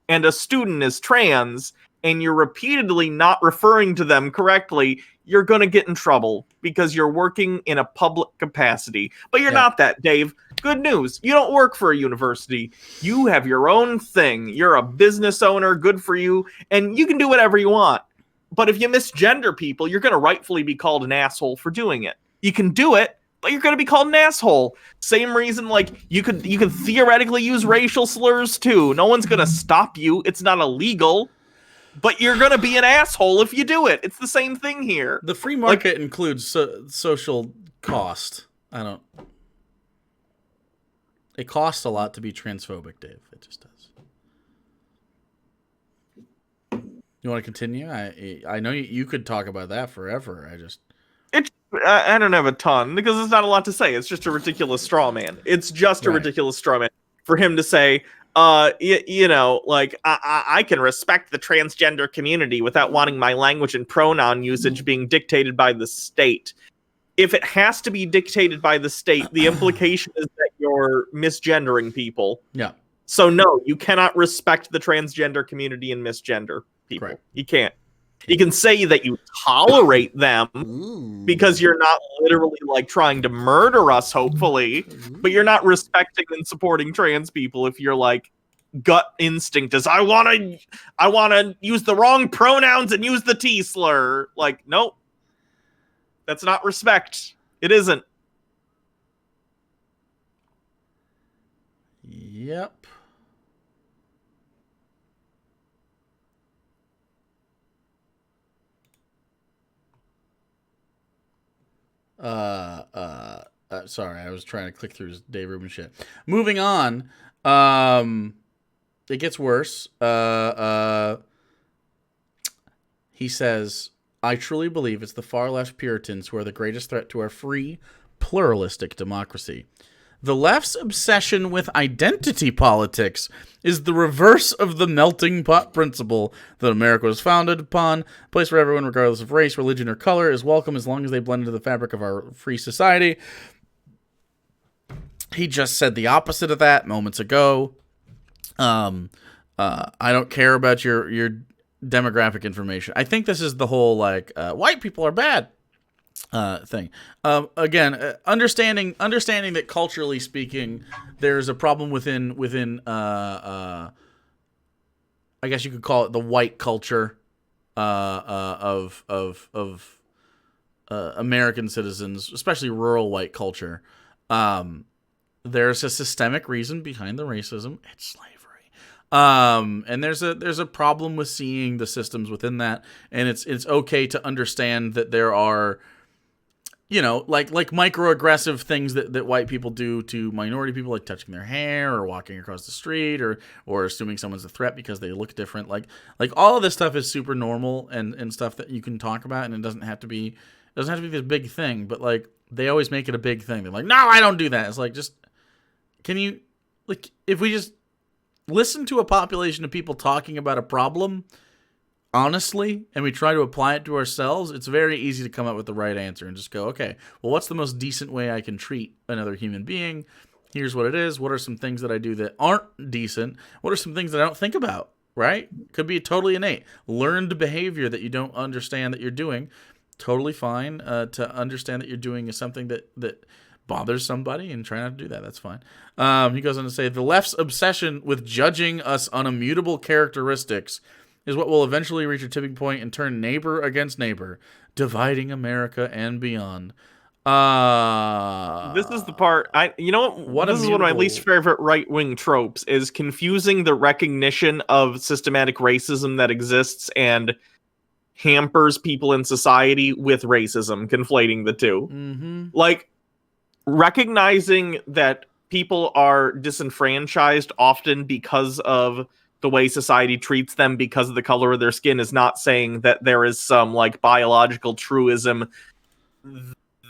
and a student is trans, and you're repeatedly not referring to them correctly, you're going to get in trouble because you're working in a public capacity. But you're not that, Dave. Good news. You don't work for a university. You have your own thing. You're a business owner. Good for you. And you can do whatever you want. But if you misgender people, you're going to rightfully be called an asshole for doing it. You can do it, but you're going to be called an asshole. Same reason, like, you could theoretically use racial slurs too. No one's going to stop you. It's not illegal. But you're going to be an asshole if you do it. It's the same thing here. The free market includes social cost. It costs a lot to be transphobic, Dave. It just does. You want to continue? I know you could talk about that forever. I don't have a ton because it's not a lot to say. It's just a ridiculous straw man. It's just a ridiculous straw man for him to say, like, I can respect the transgender community without wanting my language and pronoun usage being dictated by the state. If it has to be dictated by the state, the implication is that you're misgendering people. Yeah. So no, you cannot respect the transgender community and misgender people. Right. You can't. You can say that you tolerate them because you're not literally, like, trying to murder us, hopefully, but you're not respecting and supporting trans people if your, like, gut instinct is, I want to use the wrong pronouns and use the T slur. Like, nope. That's not respect. It isn't. Yep. Sorry, I was trying to click through his Dave Rubin shit. Moving on. It gets worse. He says, I truly believe it's the far left Puritans who are the greatest threat to our free, pluralistic democracy. The left's obsession with identity politics is the reverse of the melting pot principle that America was founded upon, a place where everyone, regardless of race, religion, or color, is welcome as long as they blend into the fabric of our free society. He just said the opposite of that moments ago. I don't care about your demographic information. I think this is the whole, like, white people are bad thing. Again, understanding that culturally speaking, there's a problem within I guess you could call it the white culture of American citizens, especially rural white culture. There's a systemic reason behind the racism. It's slavery. And there's a problem with seeing the systems within that, and it's okay to understand that there are, like microaggressive things that white people do to minority people, like touching their hair or walking across the street or assuming someone's a threat because they look different. Like all of this stuff is super normal and stuff that you can talk about, and it doesn't have to be this big thing, but like they always make it a big thing. They're like, no, I don't do that. It's like, just, can you, like, if we just listen to a population of people talking about a problem honestly, and we try to apply it to ourselves, it's very easy to come up with the right answer and just go, okay, well, what's the most decent way I can treat another human being? Here's what it is. What are some things that I do that aren't decent? What are some things that I don't think about, right? Could be totally innate. Learned behavior that you don't understand that you're doing. Totally fine to understand that you're doing something that bothers somebody and try not to do that. That's fine. He goes on to say, the left's obsession with judging us on immutable characteristics is what will eventually reach a tipping point and turn neighbor against neighbor, dividing America and beyond. This is the part this is one of my least favorite right-wing tropes, is confusing the recognition of systematic racism that exists and hampers people in society with racism, conflating the two. Mm-hmm. Like, recognizing that people are disenfranchised often because of the way society treats them because of the color of their skin is not saying that there is some, like, biological truism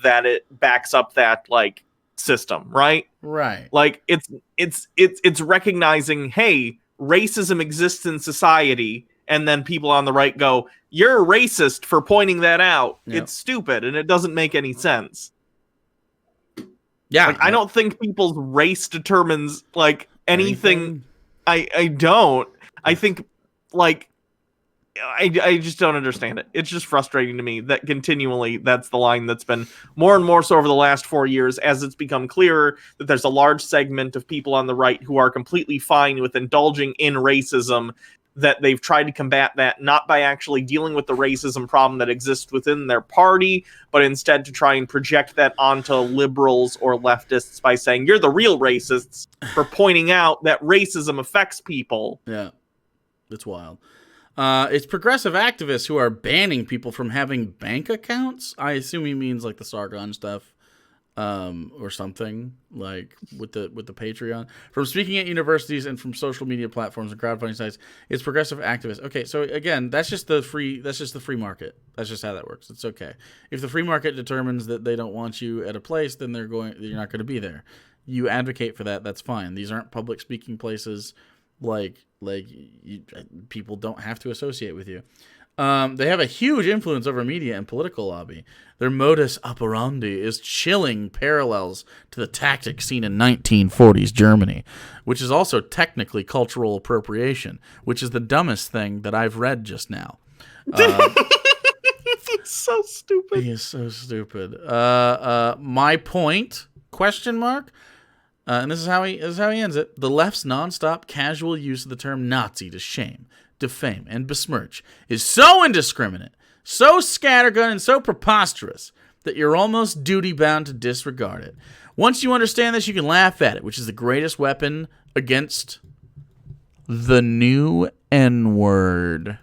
that it backs up that, like, system, right? Right. Like, it's recognizing, hey, racism exists in society, and then people on the right go, you're racist for pointing that out. Yep. It's stupid, and it doesn't make any sense. Yeah. Like, I don't think people's race determines, like, anything. I don't. I think, like, I just don't understand it. It's just frustrating to me that continually that's the line that's been more and more so over the last 4 years, as it's become clearer that there's a large segment of people on the right who are completely fine with indulging in racism, that they've tried to combat that not by actually dealing with the racism problem that exists within their party, but instead to try and project that onto liberals or leftists by saying, you're the real racists for pointing out that racism affects people. Yeah, it's wild. It's progressive activists who are banning people from having bank accounts. I assume he means like the Sargon stuff. Or something like with the Patreon, from speaking at universities and from social media platforms and crowdfunding sites. It's progressive activists. Okay, so again, that's just the free market. That's just how that works. It's okay. If the free market determines that they don't want you at a place, then you're not going to be there. You advocate for that. That's fine. These aren't public speaking places. People don't have to associate with you. They have a huge influence over media and political lobby. Their modus operandi is chilling parallels to the tactics seen in 1940s Germany, which is also technically cultural appropriation, which is the dumbest thing that I've read just now. It's so stupid. He is so stupid. My point, question mark, and this is how he ends it. The left's nonstop casual use of the term Nazi to shame, defame, and besmirch is so indiscriminate, so scattergun, and so preposterous that you're almost duty-bound to disregard it. Once you understand this, you can laugh at it, which is the greatest weapon against the new N-word,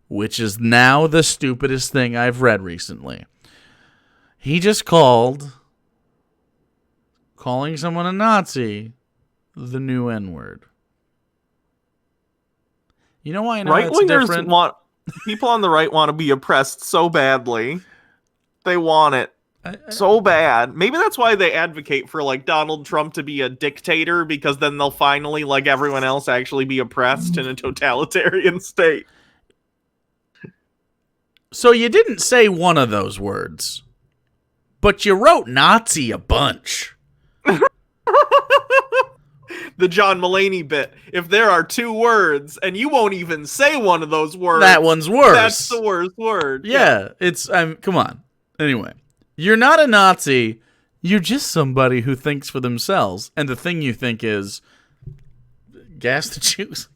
which is now the stupidest thing I've read recently. He just calling someone a Nazi the new N-word. You know why I know that's different? People on the right want to be oppressed so badly. They want it I, so bad. Maybe that's why they advocate for like Donald Trump to be a dictator, because then they'll finally, like everyone else, actually be oppressed in a totalitarian state. so you didn't say one of those words, but you wrote Nazi a bunch. The John Mulaney bit. If there are two words and you won't even say one of those words, That one's worse. That's the worst word. Yeah, it's come on. Anyway, you're not a Nazi. You're just somebody who thinks for themselves, and the thing you think is gas the Jews.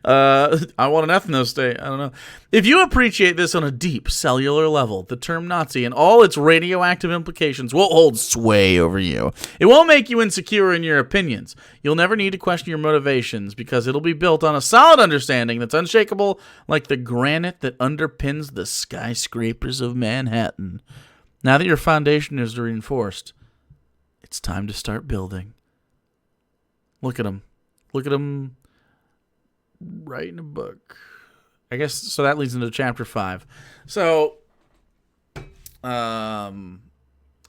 I want an ethno state. I don't know. If you appreciate this on a deep cellular level, the term Nazi and all its radioactive implications will hold sway over you. It won't make you insecure in your opinions. You'll never need to question your motivations because it'll be built on a solid understanding that's unshakable, like the granite that underpins the skyscrapers of Manhattan. Now that your foundation is reinforced, it's time to start building. Look at them. Look at them. Writing a book. I guess so that leads into chapter 5. So oh,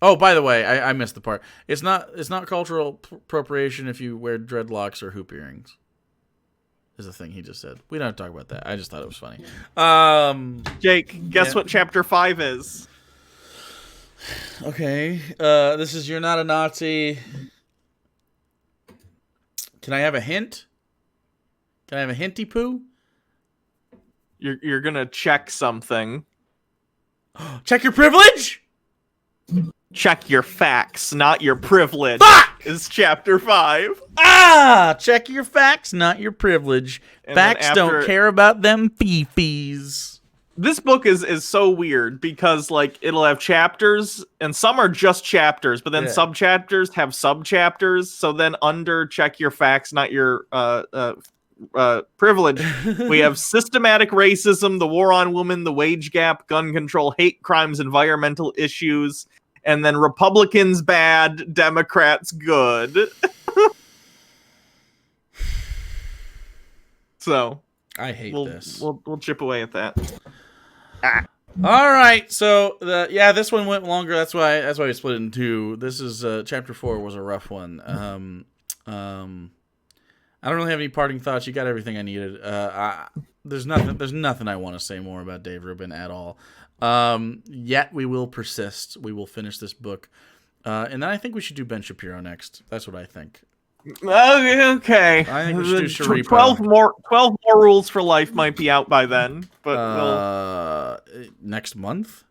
by the way, I missed the part. It's not cultural appropriation if you wear dreadlocks or hoop earrings. Is the thing he just said. We don't have to talk about that. I just thought it was funny. Jake, guess what chapter 5 is? Okay. This is You're Not a Nazi. Can I have a hint? Can I have a hinty poo? You're gonna check something. Check your privilege? Check your facts, not your privilege. Fuck! Is chapter 5. Check your facts, not your privilege. And Facts don't care about them fee-fees. This book is so weird because like it'll have chapters and some are just chapters, but then sub-chapters have sub-chapters. So then under check your facts, not your privilege, we have systematic racism, the war on women, the wage gap, gun control, hate crimes, environmental issues, and then Republicans bad, Democrats good. So I hate this. We'll chip away at that. All right, so this one went longer. That's why we split it in two. This is chapter 4 was a rough one. I don't really have any parting thoughts. You got everything I needed. There's nothing I want to say more about Dave Rubin at all. Yet we will persist. We will finish this book, and then I think we should do Ben Shapiro next. That's what I think. Okay. I think we should do Sharipo. 12 more rules for life might be out by then, but next month.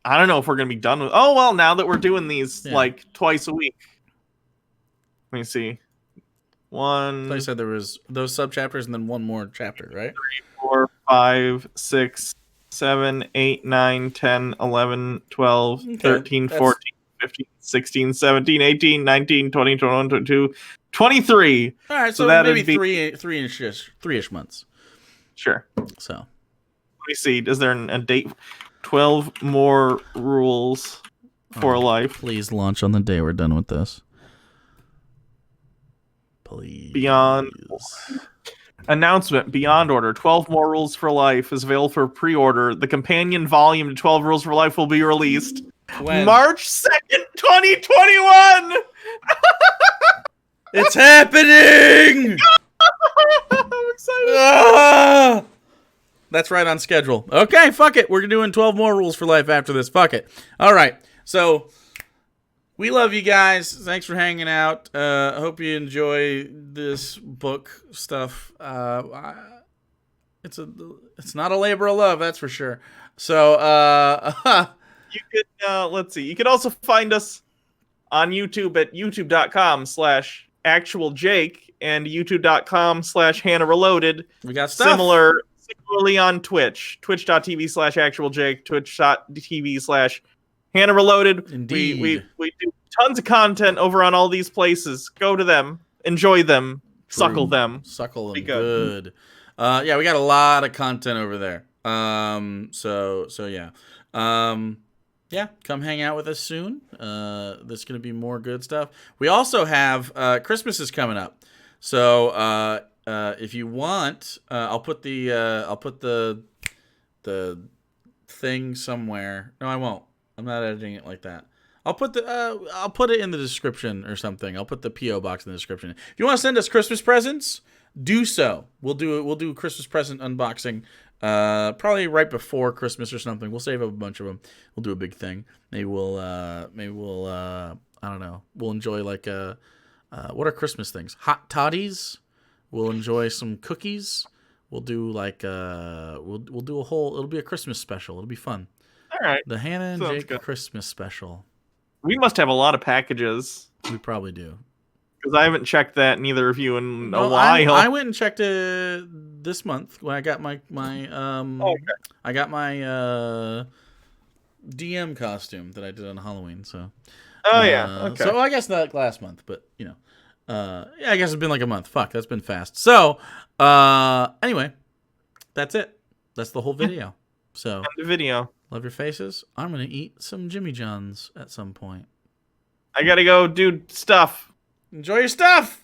I don't know if we're gonna be done with. Oh well, now that we're doing these like twice a week. Let me see. One. So I said there was those sub chapters and then one more chapter, right? 3, 4, 5, 6, 7, 8, 9, 10, 11, 12, 13, 14, 15, 16, 17, 18, 19, 20, 21, 22, 23. All right, so maybe three-ish months. Sure. So. Let me see. Is there a date? 12 more rules for life. Please launch on the day we're done with this. Please. Beyond announcement. Beyond Order. 12 more rules for life is available for pre-order. The companion volume to 12 rules for life will be released when? March 2nd, 2021. It's happening. I'm excited. That's right on schedule. Okay, fuck it. We're doing 12 more rules for life after this. Fuck it. All right. So we love you guys. Thanks for hanging out. I hope you enjoy this book stuff. It's not a labor of love, that's for sure. So you could let's see. You could also find us on YouTube at youtube.com/actualjake and youtube.com/Hannah Reloaded. We got stuff. Similarly on Twitch, twitch.tv/actualjake, twitch.tv/Hannah Reloaded. Indeed. We do tons of content over on all these places. Go to them, enjoy them, suckle them. Suckle them be good. Yeah, we got a lot of content over there. So yeah. Yeah, come hang out with us soon. There's going to be more good stuff. We also have Christmas is coming up. So if you want, I'll put the thing somewhere. No, I won't. I'm not editing it like that. I'll put it in the description or something. I'll put the PO box in the description. If you want to send us Christmas presents, do so. We'll do a Christmas present unboxing. Probably right before Christmas or something. We'll save up a bunch of them. We'll do a big thing. Maybe we'll I don't know. We'll enjoy like what are Christmas things? Hot toddies. We'll enjoy some cookies. We'll do like we'll do a whole. It'll be a Christmas special. It'll be fun. All right. The Hannah and Sounds Jake good. Christmas special. We must have a lot of packages We probably do. because I haven't checked that neither of you in a No, while. I went and checked it this month when I got my Okay. I got my DM costume that I did on Halloween. So Oh yeah. Okay. So I guess not last month, but you know, yeah, I guess it's been like a month. Fuck, that's been fast. So anyway, that's it. That's the whole video. So End the video. love your faces. I'm gonna eat some Jimmy John's at some point. I gotta go do stuff. Enjoy your stuff.